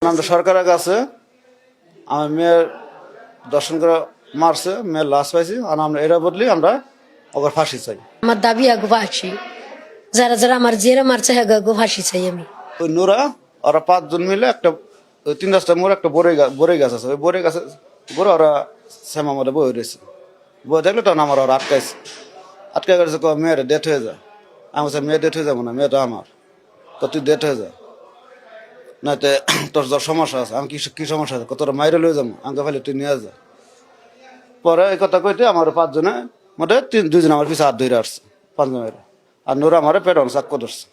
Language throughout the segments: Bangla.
আমরা সরকারের কাছে আমার মেয়ের দর্শন করে মারছে, মেয়ের লাশ পাইছি, আর আমরা এরা বদলি আমরা ওকে ফাঁসি চাই। আমার দাবি আগো ফাঁসি, যারা যারা আমার জেরা মারছে হ্যাঁ গো ফাঁসি চাই আমি। ওই নোরা ওরা 5 জন মিলে একটা 3-4টা মোড় একটা বড়ই গাছ আছে, ওই বড়ই গাছে বড় ওরা শ্যামা মধ্যে বই রয়েছে, বই দেখলে তখন আমার ওরা আটকে গেছে। মেয়ের ডেথ হয়ে যায়। আমি বলছি মেয়ে ডেথ হয়ে যাবো না, মেয়েটা আমার, তো তুই ডেথ হয়ে যা, না তোর যার সমস্যা আছে। আমি কি সমস্যা আছে, তোর মাইরে লয়ে যাবো, আমাকে ফেলে তুই নিয়ে যা। পরে এই কথা কইতে আমার 5 জনে মোটে 2জন আমার পিছিয়ে হাত ধরে আসছে, 5 জনের, আর নোরা আমার পেটন চাক্কু ধরছে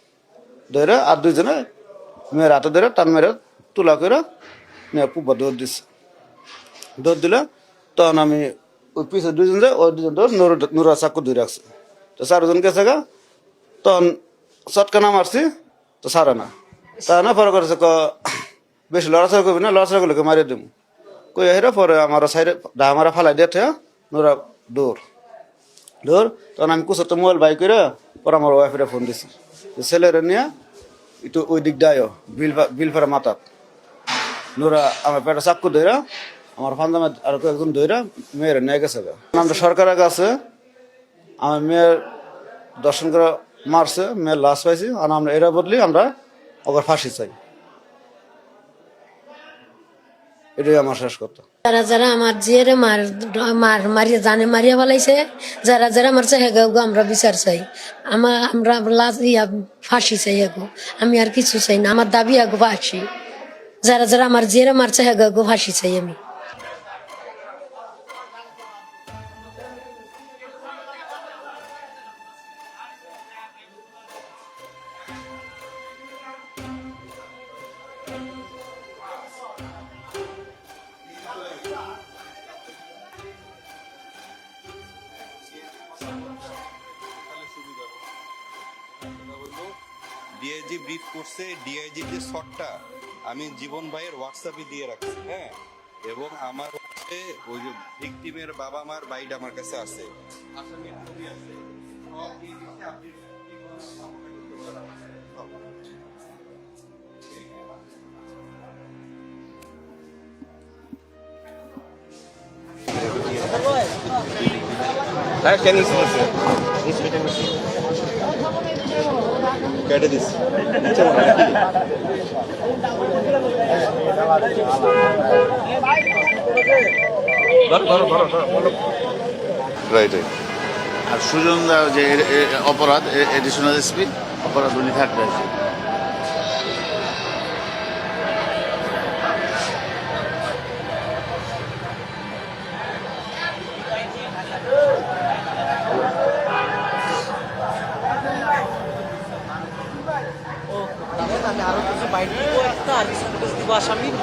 ধরে, আর 2 জনে মেয়ের হাতে ধরে টান মেরে তুলা করে মেয়ে পুব্বা দৌড় দিচ্ছে। দৌড় দিলে তখন আমি ওই পিছিয়ে 2 জন, ওই 2 জন ধর নোরা চাক্কু ধরে রাখছে। তো 4 জন গেছে গা, তখন চটকানা মারছি, তো সারে না, তা না পরে করেছে বেশি লড়াচড়া করবি না, লড়াচড়া করলে মারিয়ে দেবো কই হেরা। পরে আমার সাইডে আমার ফালাই দিয়ে নোরা দৌড়। তখন আমি কুচতে মোবাইল বাই করে পরে আমার ওয়াইফের ফোন দিছি, ছেলেরা নিয়ে একটু ওই দিক দেয় বিলফারা মাথাত। নোরা আমার পেটে চাক্কু ধরা, আমার ফান্দামে আর কয়েকজন ধরা মেয়েরা নিয়ে গেছে। আমরা সরকারের কাছে আমার মেয়ের দর্শন করে মারছে, মেয়ের লাশ পাইছি, আর আমরা এরা বদলি আমরা ওকে ফাঁসি চাই। এটাই আমার শেষ কথা। যারা যারা আমার জেরে মারিয়া জানে মারিয়া ফেলাইছে, যারা যারা মারছে হ্যাঁ গো আমরা বিচার চাই। আমরা ফাঁসি চাই আগো, আমি আর কিছু চাই না। আমার দাবি আগো ফাঁসি, যারা যারা আমার জেরে মারছে হ্যাঁ গো ফাঁসি চাই আমি। ডিআইজি ব্রিফ করছে, ডিআইজি যে শটটা আমি জীবন ভাইয়ের হোয়াটসঅ্যাপে দিয়ে রাখছি, হ্যাঁ, এবং আমার ওই যে ভিকটিমের বাবা মার বাইট আমার কাছে আছে, আসামির ছবি আছে, সব দিয়ে দিচ্ছি। আপনি কেটে দিচ্ছি। রাইট। আর সুজন যে অপরাধ এডিশনাল এসপি অপরাধ উনি থাকবে। আমি আরো কিছু বাইট দিব, একটা আর কিছু দিব আসামির।